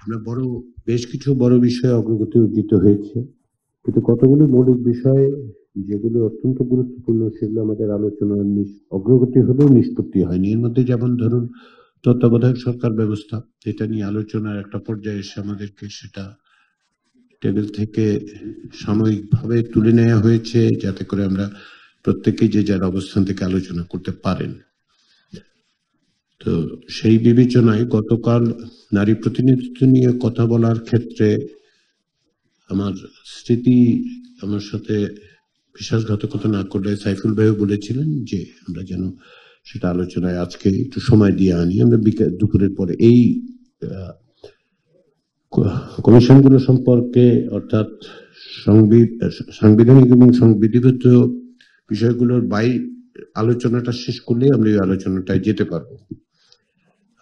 আমরা বেশ কিছু বড় বিষয়ে অগ্রগতি অর্জিত হয়েছে, কিন্তু কতগুলো মৌলিক বিষয় যেগুলো অত্যন্ত গুরুত্বপূর্ণ সেগুলো আমাদের আলোচনার অগ্রগতি হলেও নিষ্পত্তি হয়নি। এর মধ্যে যেমন ধরুন তত্ত্বাবধায়ক সরকার ব্যবস্থা, এটা নিয়ে আলোচনার একটা পর্যায়ে এসে আমাদেরকে সেটা টেবিল থেকে সাময়িকভাবে তুলে নেওয়া হয়েছে, যাতে করে আমরা প্রত্যেকেই যে যার অবস্থান থেকে আলোচনা করতে পারেন। তো সেই বিবেচনায় গতকাল নারী প্রতিনিধিত্ব নিয়ে কথা বলার ক্ষেত্রে আমার স্মৃতি আমার সাথে বিশ্বাসঘাতকতা না করলে সাইফুল ভাইও বলেছিলেন যে আমরা যেন সেটা আলোচনায় আজকে একটু সময় দিয়ে আনি। আমরা দুপুরের পরে এই কমিশনগুলো সম্পর্কে, অর্থাৎ সাংবিধানিক এবং সংবিধিবদ্ধ বিষয়গুলোর আলোচনাটা শেষ করলে আমরা এই আলোচনাটায় যেতে পারবো।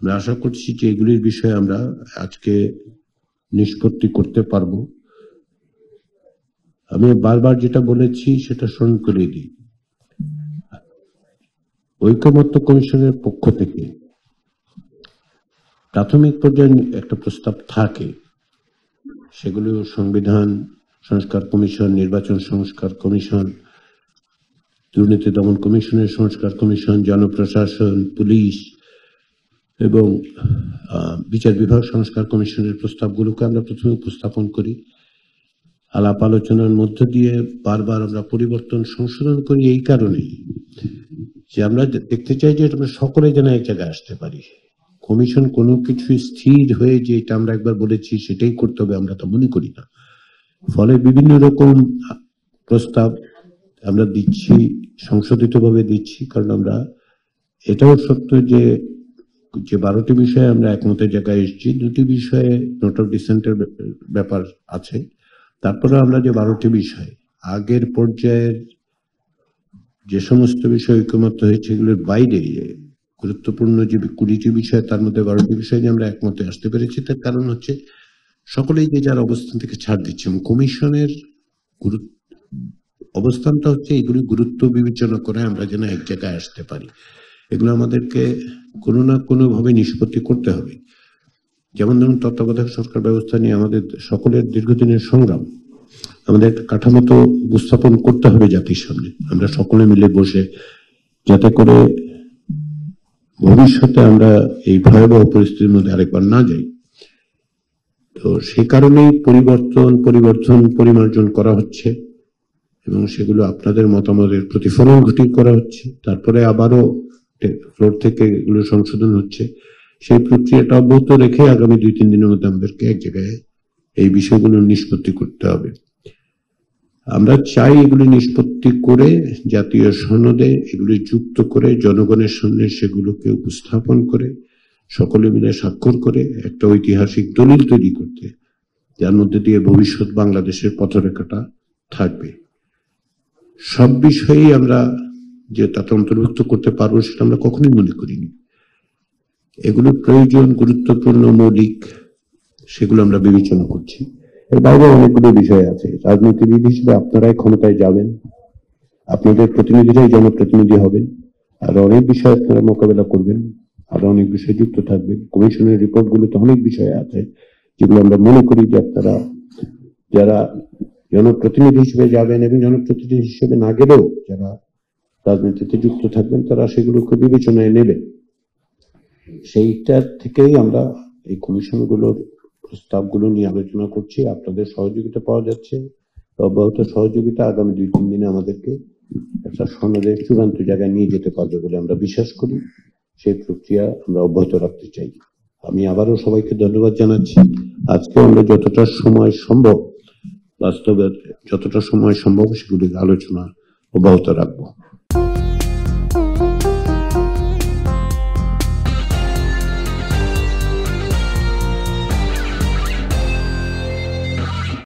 আমরা আশা করছি যে এগুলির বিষয়ে আমরা আজকে নিষ্পত্তি করতে পারবো। আমি বারবার যেটা বলেছি সেটা স্মরণ করে দিই, ঐকমত্য কমিশনের পক্ষ থেকে প্রাথমিক পর্যায়ে একটা প্রস্তাব থাকে, সেগুলো সংবিধান সংস্কার কমিশন, নির্বাচন সংস্কার কমিশন, দুর্নীতি দমন কমিশনের সংস্কার কমিশন, জনপ্রশাসন, পুলিশ এবং বিচার বিভাগ সংস্কার কমিশনের প্রস্তাবগুলোকে আমরা প্রথমে উপস্থাপন করি। আলাপ আলোচনার মধ্য দিয়ে বারবার আমরা পরিবর্তন সংশোধন করি এই কারণে যে আমরা দেখতে চাই যে আমরা সকলে যেন এক জায়গায় আসতে পারি। কমিশন কোনো কিছু স্থির হয়ে যে এটা আমরা একবার বলেছি সেটাই করতে হবে আমরা তা মনে করি না। ফলে বিভিন্ন রকম প্রস্তাব আমরা দিচ্ছি, সংশোধিত ভাবে দিচ্ছি, কারণ আমরা এটাও সত্য যে 12টি বিষয়ে আমরা একমতের জায়গায় এসেছি, 2টি বিষয়ে নোট অফ ডিসেন্টের ব্যাপার আছে। তারপরে আমরা যে 12টি বিষয় আগের পর্যায়ের যে সমস্ত বিষয় ঐকমত্য হয়েছে এগুলোর বাইরে গুরুত্বপূর্ণ যে 20টি বিষয়, তার মধ্যে 12টি বিষয় যে আমরা একমতে আসতে পেরেছি, তার কারণ হচ্ছে সকলেই যে যার অবস্থান থেকে ছাড় দিচ্ছে। এবং কমিশনের অবস্থানটা হচ্ছে এগুলি গুরুত্ব বিবেচনা করে আমরা যেন এক জায়গায় আসতে পারি। এগুলো আমাদেরকে কোনো না কোনো ভাবে নিষ্পত্তি করতে হবে। যেমন ধরুন তত্ত্বাবধায়ক সরকার ব্যবস্থা নিয়ে আমাদের সকলের দীর্ঘদিনের সংগ্রাম, আমাদের কাঠামো তো উপস্থাপন করতে হবে জাতির সামনে, আমরা সকলে মিলে বসে, যাতে করে ভবিষ্যতে আমরা এই ভয়াবহ পরিস্থিতির মধ্যে আরেকবার না যাই। তো সে কারণেই পরিমার্জন করা হচ্ছে এবং সেগুলো আপনাদের মতামতের প্রতিফলন ঘটিয়ে করা হচ্ছে। তারপরে আবারও ফ্লোর থেকে এগুলো সংশোধন হচ্ছে। সেই প্রক্রিয়াটা অব্যাহত রেখে আগামী 2-3 দিনের মধ্যে আমাদেরকে এক জায়গায় এই বিষয়গুলো নিষ্পত্তি করতে হবে। আমরা চাই এগুলি নিষ্পত্তি করে জাতীয় সনদে এগুলি যুক্ত করে জনগণের সামনে সেগুলোকে উপস্থাপন করে সকলে মিলে স্বাক্ষর করে একটা ঐতিহাসিক দলিল তৈরি করতে, যার মধ্যে দিয়ে ভবিষ্যৎ বাংলাদেশের পথরেখাটা থাকবে। সব বিষয়েই আমরা যে তাতে অন্তর্ভুক্ত করতে পারবো সেটা আমরা কখনোই মনে করিনি। এগুলো প্রয়োজন, গুরুত্বপূর্ণ, মৌলিক, সেগুলো আমরা বিবেচনা করছি। এর বাইরে অনেকগুলো বিষয় আছে। রাজনীতিবিদ হিসেবে আপনারাই ক্ষমতায় যাবেন, আপনাদের প্রতিনিধিরাই জনপ্রতিনিধি হবেন, আর অনেক বিষয় আপনারা মোকাবেলা করবেন, আর অনেক বিষয় যুক্ত থাকবেন। কমিশনের রিপোর্ট গুলোতে অনেক বিষয় আছে যেগুলো আমরা মনে করি যে আপনারা যারা জনপ্রতিনিধি হিসেবে যাবেন এবং জনপ্রতিনিধি হিসেবে না গেলেও যারা রাজনীতিতে যুক্ত থাকবেন তারা সেগুলোকে বিবেচনায় নেবেন। সেইটার থেকেই আমরা এই কমিশনগুলোর প্রস্তাবগুলো নিয়ে আলোচনা করছি। আপনাদের সহযোগিতা পাওয়া যাচ্ছে, অব্যাহত সহযোগিতা আগামী 2-3 দিনে আমাদেরকে একটা সনদের চূড়ান্ত জায়গায় নিয়ে যেতে পারবে বলে আমরা বিশ্বাস করি। সেই প্রক্রিয়া আমরা অব্যাহত রাখতে চাই। আমি আবারও সবাইকে ধন্যবাদ জানাচ্ছি। আজকে আমরা যতটা সময় সম্ভব, বাস্তবে যতটা সময় সম্ভব সেগুলি আলোচনা অব্যাহত রাখবো।